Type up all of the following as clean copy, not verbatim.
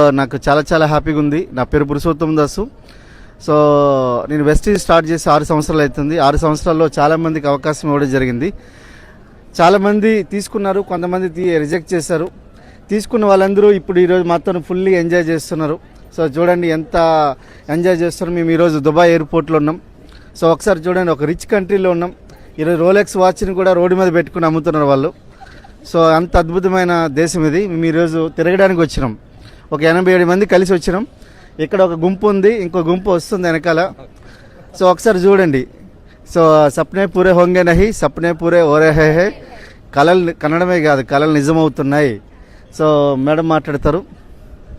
నాకు చాలా చాలా హ్యాపీగా ఉంది. నా పేరు పురుషోత్తం దాసు. సో నేను వెస్టీజ్ స్టార్ట్ చేసి 6 సంవత్సరాలు అవుతుంది. 6 సంవత్సరాల్లో చాలామందికి అవకాశం ఇవ్వడం జరిగింది. చాలామంది తీసుకున్నారు, కొంతమంది రిజెక్ట్ చేశారు. తీసుకున్న వాళ్ళందరూ ఇప్పుడు ఈరోజు మాత్రం ఫుల్లీ ఎంజాయ్ చేస్తున్నారు. సో చూడండి ఎంత ఎంజాయ్ చేస్తున్నారు. మేము ఈరోజు దుబాయ్ ఎయిర్పోర్ట్లో ఉన్నాం. సో ఒకసారి చూడండి, ఒక రిచ్ కంట్రీలో ఉన్నాం. ఈరోజు రోలెక్స్ వాచ్ని కూడా రోడ్డు మీద పెట్టుకుని అమ్ముతున్నారు వాళ్ళు. సో అంత అద్భుతమైన దేశం ఇది. మేము ఈరోజు తిరగడానికి వచ్చినాం. ఒక 87 మంది కలిసి వచ్చినాం. ఇక్కడ ఒక గుంపు ఉంది, ఇంకో గుంపు వస్తుంది వెనకాల. సో ఒకసారి చూడండి. సో సప్నే పూరే హోంగే నహి, సప్నే పూరే ఓరే హే. కళలు కన్నడమే కాదు, కళలు నిజమవుతున్నాయి. సో మేడం మాట్లాడతారు.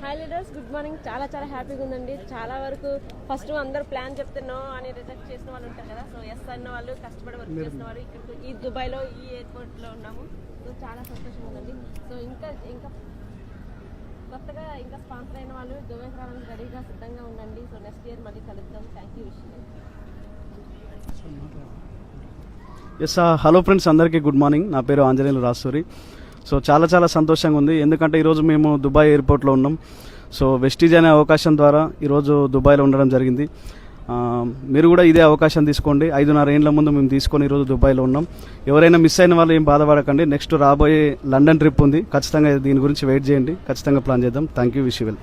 Hi leaders, good morning. చాలా చాలా హ్యాపీగా ఉందండి. చాలా వరకు ఫస్ట్ అందరూ ప్లాన్ చెప్తే నో అని రిజెక్ట్ చేసిన వాళ్ళు ఉంటారు కదా. సో ఎస్ అన్న వాళ్ళు, కష్టపడి వర్క్ చేసిన వాళ్ళు ఇక్కడ ఈ దుబాయ్లో ఈ ఎయిర్పోర్ట్లో ఉన్నాము. సో చాలా సంతోషంగా ఉందండి. సో ఇంకా కొత్తగా ఇంకా స్పాన్సర్ అయిన వాళ్ళు దుబాయ్కి రావడానికి రెడీగా సిద్ధంగా ఉండండి. సో నెక్స్ట్ ఇయర్ మళ్ళీ కలుద్దాం. Thank you. Yes hello friends, అందరికీ గుడ్ మార్నింగ్. నా పేరు ఆంజనేయులు రాసూరి. సో చాలా చాలా సంతోషంగా ఉంది, ఎందుకంటే ఈరోజు మేము దుబాయ్ ఎయిర్పోర్ట్లో ఉన్నాం. సో వెస్టీజ్ అనే అవకాశం ద్వారా ఈరోజు దుబాయ్లో ఉండడం జరిగింది. మీరు కూడా ఇదే అవకాశం తీసుకోండి. 5.5 ఏళ్ల ముందు మేము తీసుకొని ఈరోజు దుబాయ్లో ఉన్నాం. ఎవరైనా మిస్ అయిన వాళ్ళు ఏం బాధపడకండి. నెక్స్ట్ రాబోయే లండన్ ట్రిప్ ఉంది, ఖచ్చితంగా దీని గురించి వెయిట్ చేయండి. ఖచ్చితంగా ప్లాన్ చేద్దాం. Thank you. Wish you well.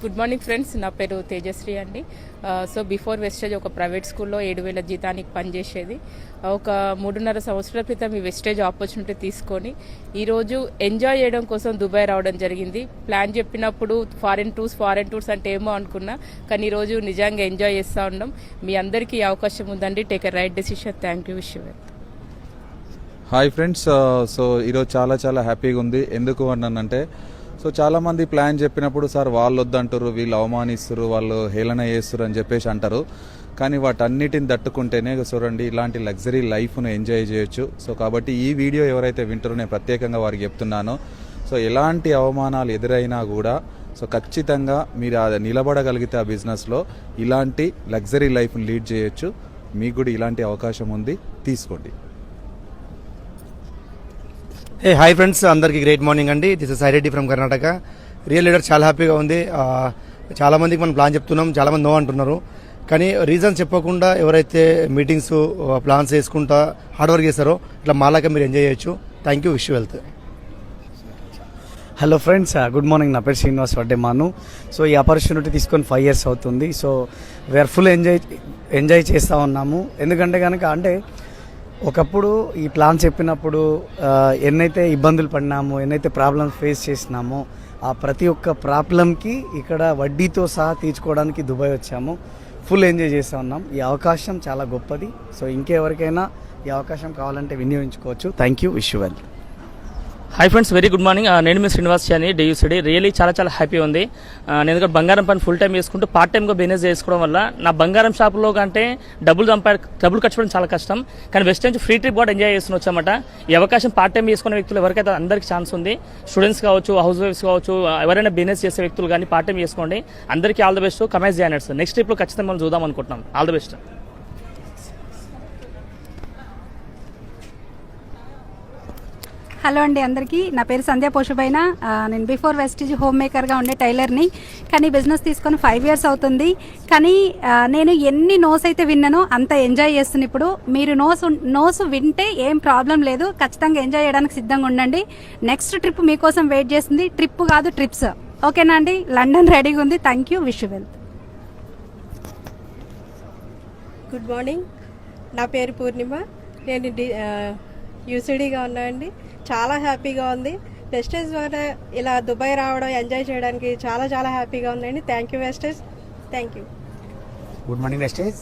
Good morning friends, నా పేరు తేజశ్రీ అండి. సో బిఫోర్ వెస్టేజ్ ఒక ప్రైవేట్ స్కూల్లో 7,000 జీతానికి పనిచేసేది. ఒక 3.5 సంవత్సరాల క్రితం ఈ వెస్టేజ్ ఆపర్చునిటీ తీసుకొని ఈరోజు ఎంజాయ్ చేయడం కోసం దుబాయ్ రావడం జరిగింది. ప్లాన్ చెప్పినప్పుడు ఫారెన్ టూర్స్ అంటే ఏమో అనుకున్నా, కానీ ఈరోజు నిజంగా ఎంజాయ్ చేస్తూ ఉన్నాం. మీ అందరికీ అవకాశం ఉందండి. Take a right decision. Thank you. Wish you well. Hi friends, so ఈరోజు చాలా చాలా హ్యాపీగా ఉంది. ఎందుకు అన్నానంటే, సో చాలామంది ప్లాన్ చెప్పినప్పుడు సార్ వాళ్ళు వద్దంటారు, వీళ్ళు అవమానిస్తారు, వాళ్ళు హేళన చేస్తారు అని చెప్పేసి అంటారు. కానీ వాటన్నిటిని తట్టుకుంటేనే చూడండి ఇలాంటి లగ్జరీ లైఫ్ను ఎంజాయ్ చేయొచ్చు. సో కాబట్టి ఈ వీడియో ఎవరైతే వింటారో నేను ప్రత్యేకంగా వారికి చెప్తున్నాను. సో ఎలాంటి అవమానాలు ఎదురైనా కూడా సో ఖచ్చితంగా మీరు నిలబడగలిగితే ఆ బిజినెస్లో ఇలాంటి లగ్జరీ లైఫ్ను లీడ్ చేయొచ్చు. మీకు కూడా ఇలాంటి అవకాశం ఉంది, తీసుకోండి. హే హాయ్ ఫ్రెండ్స్, అందరికీ గ్రేట్ మార్నింగ్ అండి. This is Saireddy from Karnataka. Real leader చాలా హ్యాపీగా ఉంది. చాలామందికి మనం ప్లాన్ చెప్తున్నాం, చాలామంది నో అంటున్నారు. కానీ రీజన్ చెప్పకుండా ఎవరైతే మీటింగ్స్ ప్లాన్స్ వేసుకుంటా హార్డ్ వర్క్ చేస్తారో ఇట్లా మాలాగా మీరు ఎంజాయ్ చేయొచ్చు. Thank you. Wish you wealth. Hello friends, good morning. నా పేరు శ్రీనివాస్ వడ్డేమాను. సో ఈ ఆపర్చునిటీ తీసుకొని 5 years అవుతుంది. సో వీఆర్ ఫుల్ ఎంజాయ్ చేస్తూ ఉన్నాము. ఎందుకంటే కనుక అంటే ఒకప్పుడు ఈ ప్లాన్ చెప్పినప్పుడు ఎన్నైతే ఇబ్బందులు పడినామో, ఎన్నైతే ప్రాబ్లమ్స్ ఫేస్ చేసినామో, ఆ ప్రతి ఒక్క ప్రాబ్లంకి ఇక్కడ వడ్డీతో సహా తీర్చుకోవడానికి దుబాయ్ వచ్చాము. ఫుల్ ఎంజాయ్ చేస్తూ ఉన్నాం. ఈ అవకాశం చాలా గొప్పది. సో ఇంకెవరికైనా ఈ అవకాశం కావాలంటే వినియోగించుకోవచ్చు. Thank you. Wish you well. Hi friends, very good morning. నేను మీ శ్రీనివాస్ అని డియూసిడి. రియలీ చాలా చాలా హ్యాపీ ఉంది. నేను ఎందుకంటే బంగారం పని ఫుల్ టైం చేసుకుంటూ పార్ట్ టైంగా బిజినెస్ చేసుకోవడం వల్ల నా బంగారం షాప్లో కంటే డబ్బులు ఖర్చు చేయడం చాలా కష్టం. కానీ వెస్ట్ నుంచి ఫ్రీ ట్రిప్ కూడా ఎంజాయ్ చేస్తున్న వచ్చామట. ఈ అవకాశం పార్ట్ టైం చేసుకునే వ్యక్తులు ఎవరికైతే అందరికీ ఛాన్స్ ఉంది. స్టూడెంట్స్ కావచ్చు, హౌస్ వైఫ్స్ కావచ్చు, ఎవరైనా బిజినెస్ చేసే వ్యక్తులు కానీ పార్ట్ టైం చేసుకోండి. అందరికీ ఆల్ ద బెస్ట్. కమేజ్ జాయినర్స్ నెక్స్ట్ ట్రిప్లో ఖచ్చితంగా మనం చూద్దాం అనుకుంటున్నాం. All the best. హలో అండి అందరికీ. నా పేరు సంధ్యా పోషుబైన. నేను బిఫోర్ వెస్టీజ్ హోమ్ మేకర్గా ఉండే టైలర్ని. కానీ బిజినెస్ తీసుకొని 5 years అవుతుంది. కానీ నేను ఎన్ని నోస్ అయితే విన్నానో అంత ఎంజాయ్ చేస్తున్నా. ఇప్పుడు మీరు నోస్ వింటే ఏం ప్రాబ్లం లేదు, ఖచ్చితంగా ఎంజాయ్ చేయడానికి సిద్ధంగా ఉండండి. నెక్స్ట్ ట్రిప్ మీకోసం వెయిట్ చేస్తుంది. ట్రిప్ కాదు, ట్రిప్స్. ఓకేనా అండి? లండన్ రెడీగా ఉంది. Thank you. Wish you well. Good morning. నా పేరు పూర్ణిమ. నేను యూసీడీగా ఉన్నా అండి. చాలా హ్యాపీగా ఉంది. వెస్టేజ్ ద్వారా ఇలా దుబాయ్ రావడం, ఎంజాయ్ చేయడానికి చాలా చాలా హ్యాపీగా ఉందండి. Thank you wastage. Thank you. Good morning wastage.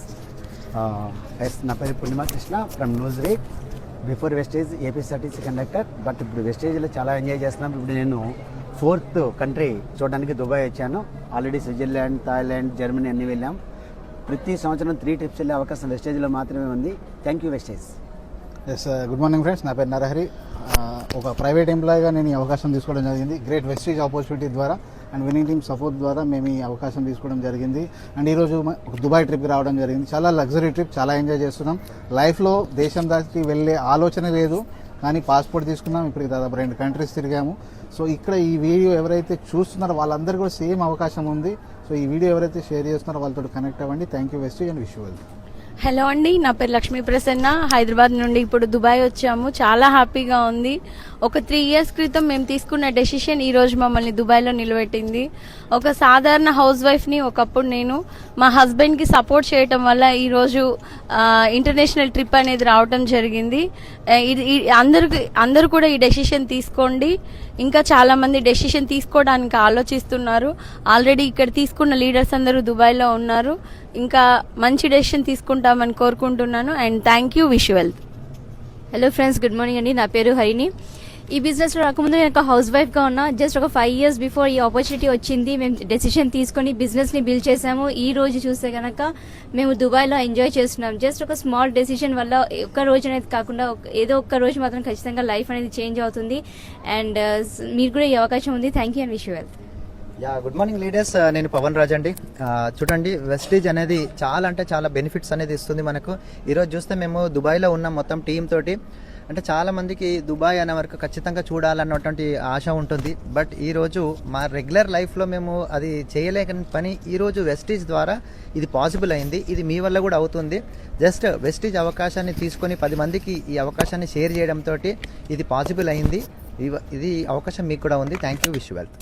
నా పేరు పూర్ణిమ Krishna from New Zealand. Before Vestige APSRTC conductor. But ఇప్పుడు వెస్టేజ్లో చాలా ఎంజాయ్ చేస్తున్నాం. ఇప్పుడు నేను 4th కంట్రీ చూడడానికి దుబాయ్ వచ్చాను. ఆల్రెడీ స్విట్జర్లాండ్, థాయిలాండ్, జర్మనీ అన్నీ వెళ్ళాం. ప్రతి సంవత్సరం 3 trips వెళ్ళే అవకాశం వెస్టేజ్లో మాత్రమే ఉంది. Thank you Vestige. Yes good morning friends. నా పేరు నరహరి. ఒక ప్రైవేట్ ఎంప్లాయీగా నేను ఈ అవకాశం తీసుకోవడం జరిగింది. గ్రేట్ వెస్టీజ్ ఆపర్చునిటీ ద్వారా అండ్ విన్నింగ్ టీమ్ సపోర్ట్ ద్వారా మేము ఈ అవకాశం తీసుకోవడం జరిగింది. అండ్ ఈరోజు ఒక దుబాయ్ ట్రిప్కి రావడం జరిగింది. చాలా లగ్జరీ ట్రిప్, చాలా ఎంజాయ్ చేస్తున్నాం. లైఫ్లో దేశం దాటి వెళ్ళే ఆలోచన లేదు. కానీ పాస్పోర్ట్ తీసుకున్నాం, ఇప్పటికి దాదాపు 2 కంట్రీస్ తిరిగాము. సో ఇక్కడ ఈ వీడియో ఎవరైతే చూస్తున్నారో వాళ్ళందరికీ కూడా సేమ్ అవకాశం ఉంది. సో ఈ వీడియో ఎవరైతే షేర్ చేస్తున్నారో వాళ్ళతో కనెక్ట్ అవ్వండి. Thank you Vestige and wish you well. Hello అండి, నా పేరు లక్ష్మీ ప్రసన్న. హైదరాబాద్ నుండి ఇప్పుడు దుబాయ్ వచ్చాము. చాలా హ్యాపీగా ఉంది. ఒక 3 years క్రితం మేము తీసుకున్న డెసిషన్ ఈ రోజు మమ్మల్ని దుబాయ్లో నిలబెట్టింది. ఒక సాధారణ హౌస్ వైఫ్ని ఒకప్పుడు నేను మా హస్బెండ్కి సపోర్ట్ చేయటం వల్ల ఈరోజు ఇంటర్నేషనల్ ట్రిప్ అనేది రావటం జరిగింది. అందరూ కూడా ఈ డెసిషన్ తీసుకోండి. ఇంకా చాలా మంది డెసిషన్ తీసుకోవడానికి ఆలోచిస్తున్నారు. ఆల్రెడీ ఇక్కడ తీసుకున్న లీడర్స్ అందరూ దుబాయ్లో ఉన్నారు. ఇంకా మంచి డెసిషన్ తీసుకుంటామని కోరుకుంటున్నాను. And thank you, wish well. Hello friends, good morning అండి. నా పేరు హరిణి. ఈ బిజినెస్లో రాకముందు నేను ఒక హౌస్ వైఫ్గా ఉన్నా. జస్ట్ ఒక 5 years బిఫోర్ ఈ ఆపర్చునిటీ వచ్చింది. మేము డెసిషన్ తీసుకొని బిజినెస్ని బిల్డ్ చేసాము. ఈ రోజు చూస్తే కనుక మేము దుబాయ్లో ఎంజాయ్ చేస్తున్నాం. జస్ట్ ఒక స్మాల్ డెసిషన్ వల్ల ఒక్క రోజు అనేది కాకుండా ఏదో ఒక్క రోజు మాత్రం ఖచ్చితంగా లైఫ్ అనేది చేంజ్ అవుతుంది. అండ్ మీరు కూడా ఈ అవకాశం ఉంది. Thank you and wish you well. Good morning leaders. నేను పవన్ రాజ్ అండి. చూడండి, వెస్టీజ్ అనేది చాలా అంటే చాలా బెనిఫిట్స్ అనేది ఇస్తుంది మనకు. ఈరోజు చూస్తే మేము దుబాయ్లో ఉన్న మొత్తం టీం తోటి, అంటే చాలా మందికి దుబాయ్ అనే వరకు ఖచ్చితంగా చూడాలన్నటువంటి ఆశ ఉంటుంది. బట్ ఈరోజు మా రెగ్యులర్ లైఫ్లో మేము అది చేయలేని పని ఈరోజు వెస్టీజ్ ద్వారా ఇది పాసిబుల్ అయింది. ఇది మీ వల్ల కూడా అవుతుంది. జస్ట్ వెస్టీజ్ అవకాశాన్ని తీసుకొని 10 మందికి ఈ అవకాశాన్ని షేర్ చేయడంతో ఇది పాసిబుల్ అయింది. ఇది అవకాశం మీకు కూడా ఉంది. Thank you, wish you well.